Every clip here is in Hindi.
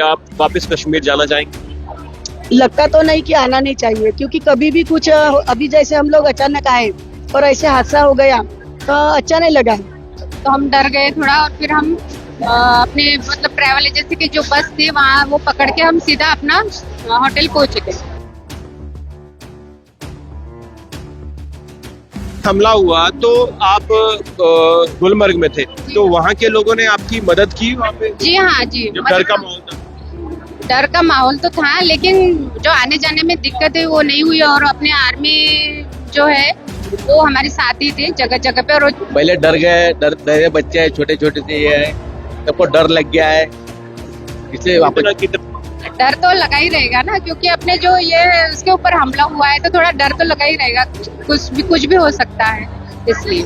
आप वापस कश्मीर जाना चाहेंगे? लगता तो नहीं कि आना नहीं चाहिए, क्योंकि कभी भी कुछ अभी जैसे हम लोग अचानक आए और ऐसे हादसा हो गया तो अच्छा नहीं लगा। तो हम डर गए थोड़ा और फिर हम अपने मतलब ट्रैवल एजेंसी की जो बस थी वहाँ वो पकड़ के हम सीधा अपना होटल पहुँच गए। हमला हुआ तो आप गुलमर्ग में थे, तो वहाँ के लोगों ने आपकी मदद की वहाँ पे? जी हाँ जी, जब डर का माहौल था? डर का माहौल तो था, लेकिन जो आने जाने में दिक्कत है वो नहीं हुई। और अपने आर्मी जो है वो हमारे साथ ही थे जगह जगह पे। और पहले डर गए, डरे बच्चे हैं, छोटे छोटे से ये है, सबको डर लग गया है, इसलिए वापस। डर तो लगा ही रहेगा ना, क्योंकि अपने जो ये उसके ऊपर हमला हुआ है तो थोड़ा डर तो लगा ही रहेगा, कुछ भी हो सकता है, इसलिए।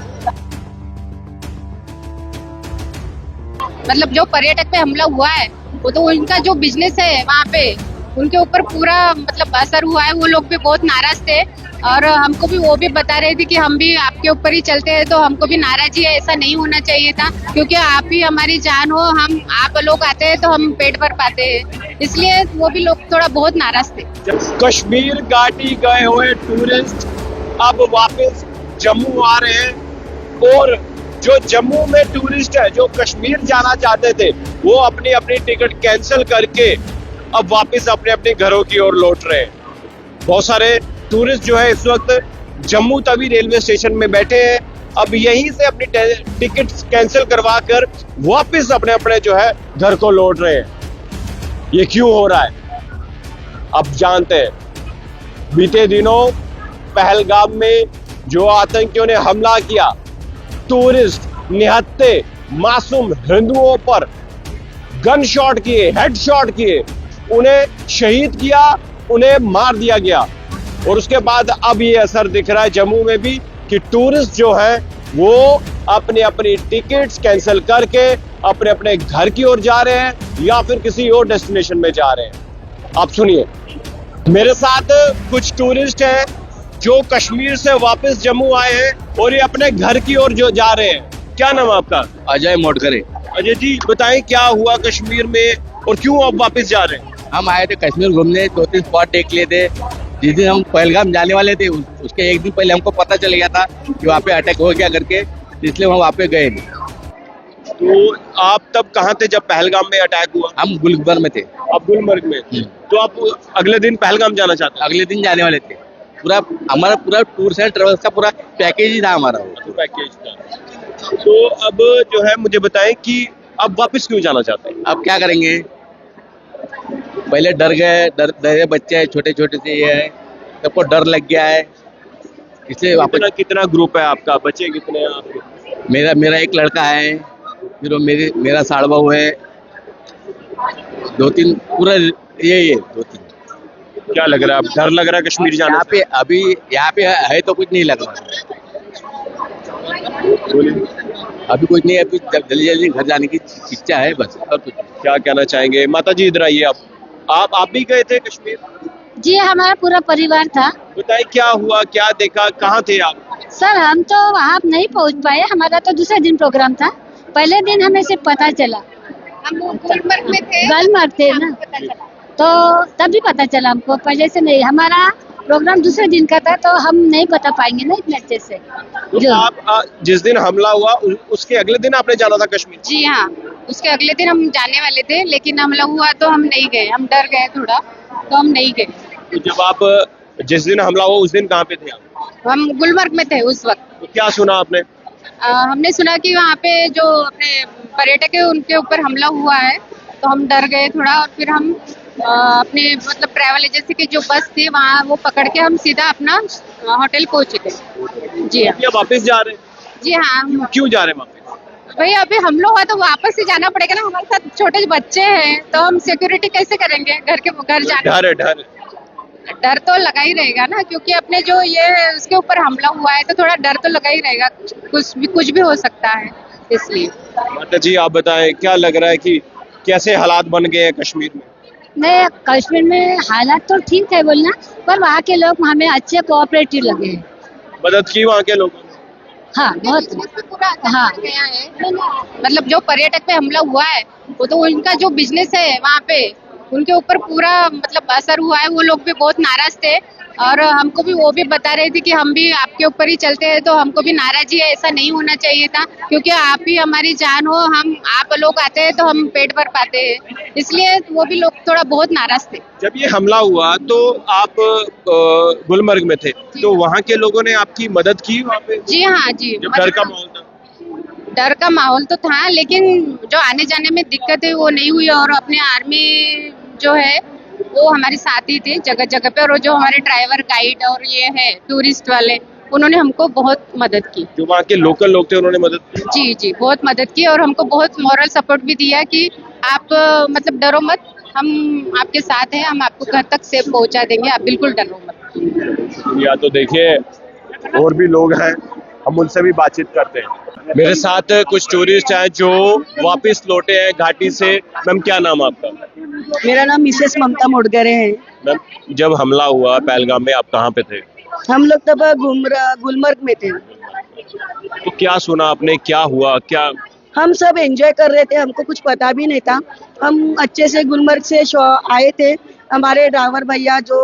मतलब जो पर्यटक पे हमला हुआ है वो तो उनका जो बिजनेस है वहाँ पे उनके ऊपर पूरा मतलब असर हुआ है। वो लोग भी बहुत नाराज थे और हमको भी वो भी बता रहे थे कि हम भी आपके ऊपर ही चलते हैं, तो हमको भी नाराजी है, ऐसा नहीं होना चाहिए था, क्योंकि आप ही हमारी जान हो। हम आप लोग आते हैं तो हम पेट भर पाते हैं, इसलिए वो भी लोग थोड़ा बहुत नाराज थे। कश्मीर घाटी गए हुए टूरिस्ट अब वापस जम्मू आ रहे हैं, और जो जम्मू में टूरिस्ट है जो कश्मीर जाना चाहते थे वो अपनी अपनी टिकट कैंसिल करके अब वापस अपने अपने घरों की ओर लौट रहे हैं। बहुत सारे टूरिस्ट जो है इस वक्त जम्मू तवी रेलवे स्टेशन में बैठे हैं, अब यहीं से अपनी टिकट कैंसिल करवा कर वापस अपने अपने जो है घर को लौट रहे हैं। ये क्यों हो रहा है अब जानते हैं। बीते दिनों पहलगाम में जो आतंकियों ने हमला किया, टूरिस्ट निहत्थे मासूम हिंदुओं पर गन शॉट किए, हेड शॉट किए, उन्हें शहीद किया, उन्हें मार दिया गया। और उसके बाद अब ये असर दिख रहा है जम्मू में भी कि टूरिस्ट जो है वो अपनी अपनी टिकट्स कैंसिल करके अपने अपने घर की ओर जा रहे हैं या फिर किसी और डेस्टिनेशन में जा रहे हैं। आप सुनिए, मेरे साथ कुछ टूरिस्ट हैं जो कश्मीर से वापस जम्मू आए हैं और ये अपने घर की ओर जो जा रहे हैं। क्या नाम है आपका? अजय मोटकरे। अजय जी बताएं, क्या हुआ कश्मीर में और क्यों आप वापस जा रहे हैं? हम आए थे कश्मीर घूमने, 2-3 स्पॉट देख लिए थे। जिस दिन हम पहलगाम जाने वाले थे उसके एक दिन पहले हमको पता चल गया था कि वहाँ पे अटैक हो गया करके, इसलिए हम वहाँ पे गए नहीं। तो आप तब कहाँ थे जब पहलगाम में अटैक हुआ? हम गुलबर्ग में थे। आप गुलमर्ग में? तो आप अगले दिन पहलगाम जाना चाहते हैं? अगले दिन जाने वाले थे। पूरा हमारा पूरा टूर्स एंड ट्रेवल्स का पूरा पैकेज ही था हमारा वो। तो पैकेज था। तो अब जो है मुझे बताएं कि अब वापस क्यों जाना चाहते हैं? अब क्या करेंगे, पहले डर गए, डरे बच्चे हैं, छोटे छोटे से ये है, सबको डर लग गया है, इसलिए वापस। कितना ग्रुप है आपका? बच्चे कितने हैं आपके? मेरा एक लड़का है, फिर मेरा साड़ बहू है, 2-3 पूरा ये 2-3। क्या लग रहा है, अब डर लग रहा है कश्मीर जाने यहाँ पे अभी यहाँ पे है तो कुछ नहीं लग रहा, अभी कुछ नहीं है, अभी जल्दी जल्दी घर जाने की इच्छा है बस, और कुछ। क्या कहना चाहेंगे? माता जी इधर आइए। आप भी गए थे कश्मीर? जी, हमारा पूरा परिवार था। बताइए क्या हुआ, क्या देखा, कहाँ थे आप? सर हम तो वहाँ नहीं पहुँच पाए, हमारा तो दूसरे दिन प्रोग्राम था। पहले दिन हमें सिर्फ पता चला, हम गुलमर्ग में थे, गुलमर्ग थे ना, तो तभी पता चला हमको, पहले से नहीं। हमारा प्रोग्राम दूसरे दिन का था, तो हम नहीं बता पाएंगे ना इतने अच्छे से। तो आप जिस दिन हमला हुआ उसके अगले दिन आपने जाना था कश्मीर? जी हाँ, उसके अगले दिन हम जाने वाले थे, लेकिन हमला हुआ तो हम नहीं गए, हम डर गए थोड़ा, तो हम नहीं गए। तो जब आप जिस दिन हमला हुआ उस दिन कहाँ पे थे आप? हम गुलमर्ग में थे उस वक्त। तो क्या सुना आपने? हमने सुना कि वहाँ पे जो अपने पर्यटक है उनके ऊपर हमला हुआ है, तो हम डर गए थोड़ा और फिर हम अपने मतलब ट्रैवल एजेंसी की जो बस थी वहाँ वो पकड़ के हम सीधा अपना होटल पहुँच गए। जी हाँ। क्या वापस जा रहे हैं? जी हाँ। क्यों जा रहे हैं वापस? भाई अभी हमला हुआ तो वापस ही जाना पड़ेगा ना, हमारे साथ छोटे बच्चे हैं, तो हम सिक्योरिटी कैसे करेंगे घर जाने? डर तो लगा ही रहेगा ना, क्योंकि अपने जो ये उसके ऊपर हमला हुआ है तो थोड़ा डर तो लगा ही रहेगा, कुछ भी हो सकता है, इसलिए। माता जी आप बताएं, क्या लग रहा है कि कैसे हालात बन गए हैं कश्मीर में? नहीं, कश्मीर में हालात तो ठीक है बोलना, पर वहाँ के लोग हमें अच्छे कोऑपरेटिव लगे हैं। मदद की वहाँ के लोगों ने? हाँ बहुत। हाँ गया है, मतलब जो पर्यटक पे हमला हुआ है वो तो उनका जो बिजनेस है वहाँ पे उनके ऊपर पूरा मतलब असर हुआ है। वो लोग भी बहुत नाराज थे और हमको भी वो भी बता रहे थे कि हम भी आपके ऊपर ही चलते हैं, तो हमको भी नाराजी है, ऐसा नहीं होना चाहिए था, क्योंकि आप ही हमारी जान हो। हम आप लोग आते हैं तो हम पेट भर पाते हैं, इसलिए वो भी लोग थोड़ा बहुत नाराज थे। जब ये हमला हुआ तो आप गुलमर्ग में थे, तो वहाँ के लोगों ने आपकी मदद की वहाँ पे? जी हाँ जी, जब डर का माहौल था? डर का माहौल तो था, लेकिन जो आने जाने में दिक्कत है वो नहीं हुई। और अपने आर्मी जो है वो हमारे साथ ही थे जगह जगह पे, और जो हमारे ड्राइवर गाइड और ये है टूरिस्ट वाले, उन्होंने हमको बहुत मदद की। जो वहाँ के लोकल लोग थे उन्होंने मदद की? जी जी, बहुत मदद की और हमको बहुत मॉरल सपोर्ट भी दिया कि आप मतलब डरो मत, हम आपके साथ हैं, हम आपको घर तक सेफ पहुंचा देंगे, आप बिल्कुल डरो मत। या तो देखिए और भी लोग हैं, हम उनसे भी बातचीत करते हैं। मेरे साथ कुछ टूरिस्ट हैं जो वापस लौटे हैं घाटी से। मैम, क्या नाम आपका? मेरा नाम मिसेस ममता मोडगरे है। मैम, जब हमला हुआ पहलगाम में, आप कहाँ पे थे? हम लोग तब गुलमर्ग में थे। तो क्या सुना आपने, क्या हुआ, क्या? हम सब एंजॉय कर रहे थे, हमको कुछ पता भी नहीं था। हम अच्छे से गुलमर्ग से आए थे। हमारे ड्राइवर भैया जो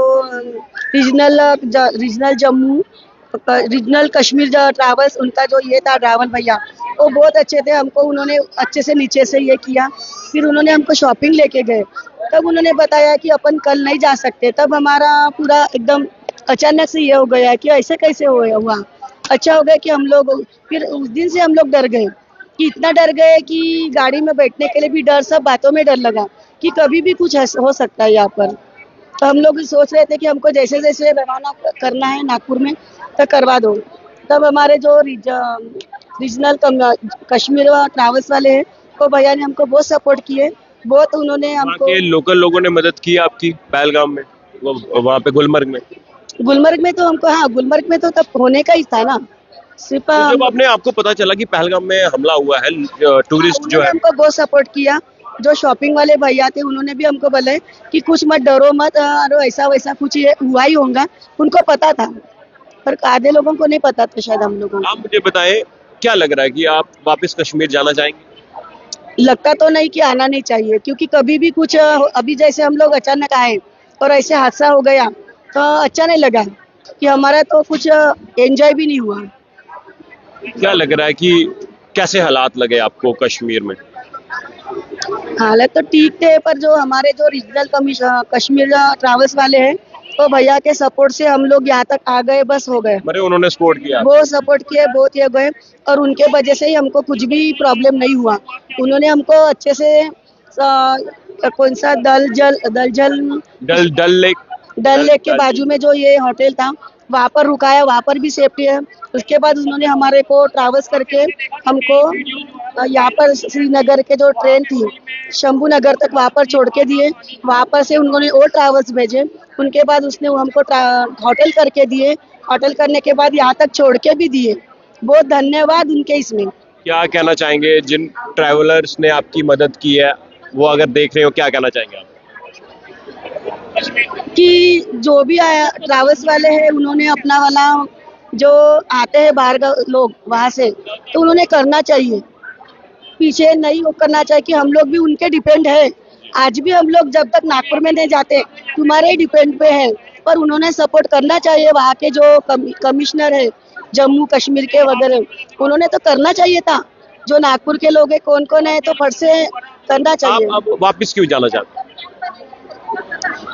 regional Jammu regional Kashmir travels, उनका जो ये था ड्राइवर भैया, वो बहुत अच्छे थे। हमको उन्होंने अच्छे से नीचे से ये किया, फिर उन्होंने हमको शॉपिंग लेके गए। तब उन्होंने बताया कि अपन कल नहीं जा सकते। तब हमारा पूरा एकदम अचानक से ये हो गया कि ऐसे कैसे हुआ। अच्छा हो गया कि हम लोग फिर उस दिन से हम लोग डर गए, कि इतना डर गए कि गाड़ी में बैठने के लिए भी डर, सब बातों में डर लगा कि कभी भी कुछ हो सकता है यहाँ पर। तो हम लोग सोच रहे थे कि हमको जैसे जैसे रवाना करना है नागपुर में तो करवा दो। तब हमारे जो रीजनल कश्मीर ट्रैवल्स वाले हैं, वो भैया ने हमको बहुत सपोर्ट किए, बहुत उन्होंने वहाँ हमको। के लोकल लोगों ने मदद की आपकी पहलगाम में, वहाँ पे गुलमर्ग में? गुलमर्ग में तो हमको, हाँ गुलमर्ग में तो तब होने का ही था ना। सिर्फ तो जब आपने आपको पता चला कि पहलगाम में हमला हुआ है, टूरिस्ट जो है, हमको बहुत सपोर्ट किया। जो शॉपिंग वाले भैया थे उन्होंने भी हमको बोले कि कुछ मत डरो मत, और ऐसा वैसा कुछ हुआ ही होगा। उनको पता था, पर आधे लोगों को नहीं पता था शायद हम लोगों को। आप मुझे बताएं, क्या लग रहा है कि आप वापस कश्मीर जाना चाहेंगे? लगता तो नहीं कि आना नहीं चाहिए, क्योंकि कभी भी कुछ अभी जैसे हम लोग अचानक आए और ऐसे हादसा हो गया तो अच्छा नहीं लगा, कि हमारा तो कुछ एंजॉय भी नहीं हुआ। क्या लग रहा है कि कैसे हालात लगे आपको कश्मीर में? हालत तो ठीक थे, पर जो हमारे जो रीजनल कश्मीर ट्रैवल्स वाले हैं, तो भैया के सपोर्ट से हम लोग यहाँ तक आ गए, बस हो गए। अरे उन्होंने सपोर्ट किया? बहुत सपोर्ट किए, बहुत ये गए, और उनके वजह से ही हमको कुछ भी प्रॉब्लम नहीं हुआ। उन्होंने हमको अच्छे से कौन सा डल लेक के बाजू में जो ये होटल था वहाँ पर रुकाया, वहाँ पर भी सेफ्टी है। उसके बाद उन्होंने हमारे को ट्रैवल्स करके हमको यहाँ पर श्रीनगर के जो ट्रेन थी शंभू नगर तक वहाँ पर छोड़ के दिए। वहाँ पर से उन्होंने और ट्रैवल्स भेजे, उनके बाद उसने हमको होटल करके दिए। होटल करने के बाद यहाँ तक छोड़ के भी दिए। बहुत धन्यवाद उनके। इसमें क्या कहना चाहेंगे जिन ट्रैवलर्स ने आपकी मदद की है, वो अगर देख रहे हो, क्या कहना चाहेंगे आप? कि जो भी आया ट्रैवल्स वाले हैं, उन्होंने अपना वाला जो आते हैं बाहर का लोग वहाँ से, तो उन्होंने करना चाहिए, पीछे नहीं करना चाहिए। कि हम लोग भी उनके डिपेंड है। आज भी हम लोग जब तक नागपुर में नहीं जाते तुम्हारे ही डिपेंड पे है, पर उन्होंने सपोर्ट करना चाहिए। वहाँ के जो कमिश्नर है जम्मू कश्मीर के वगैरह, उन्होंने तो करना चाहिए था। जो नागपुर के लोग है कौन कौन है, तो फट से करना चाहिए। आप वापस क्यों जाना चाहते हैं?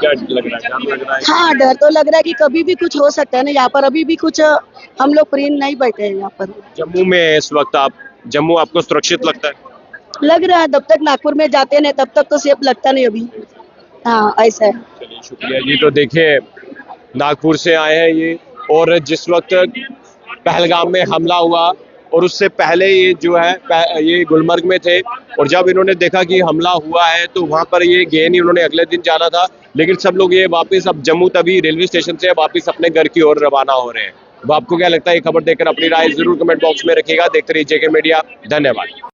क्या लग रहा है, डर लग रहा है? हाँ, डर तो लग रहा है कि कभी भी कुछ हो सकता है ना। यहाँ पर अभी भी कुछ हम लोग प्रीन नहीं बैठे हैं यहाँ पर। जम्मू में इस वक्त आप, जम्मू आपको सुरक्षित लगता है? लग रहा है, तब तक नागपुर में जाते नहीं तब तक तो सेफ लगता नहीं अभी। हाँ, ऐसा है। चलिए, शुक्रिया जी। तो देखिए, नागपुर से आए हैं ये, और जिस वक्त पहलगाम में हमला हुआ और उससे पहले ये जो है ये गुलमर्ग में थे, और जब इन्होंने देखा कि हमला हुआ है तो वहां पर ये गए नहीं, उन्होंने अगले दिन जाना था। लेकिन सब लोग ये वापस अब जम्मू तवी रेलवे स्टेशन से वापस अपने घर की ओर रवाना हो रहे हैं। अब आपको क्या लगता है, ये खबर देखकर अपनी राय जरूर कमेंट बॉक्स में रखिएगा। देखते रहिए जेके मीडिया। धन्यवाद।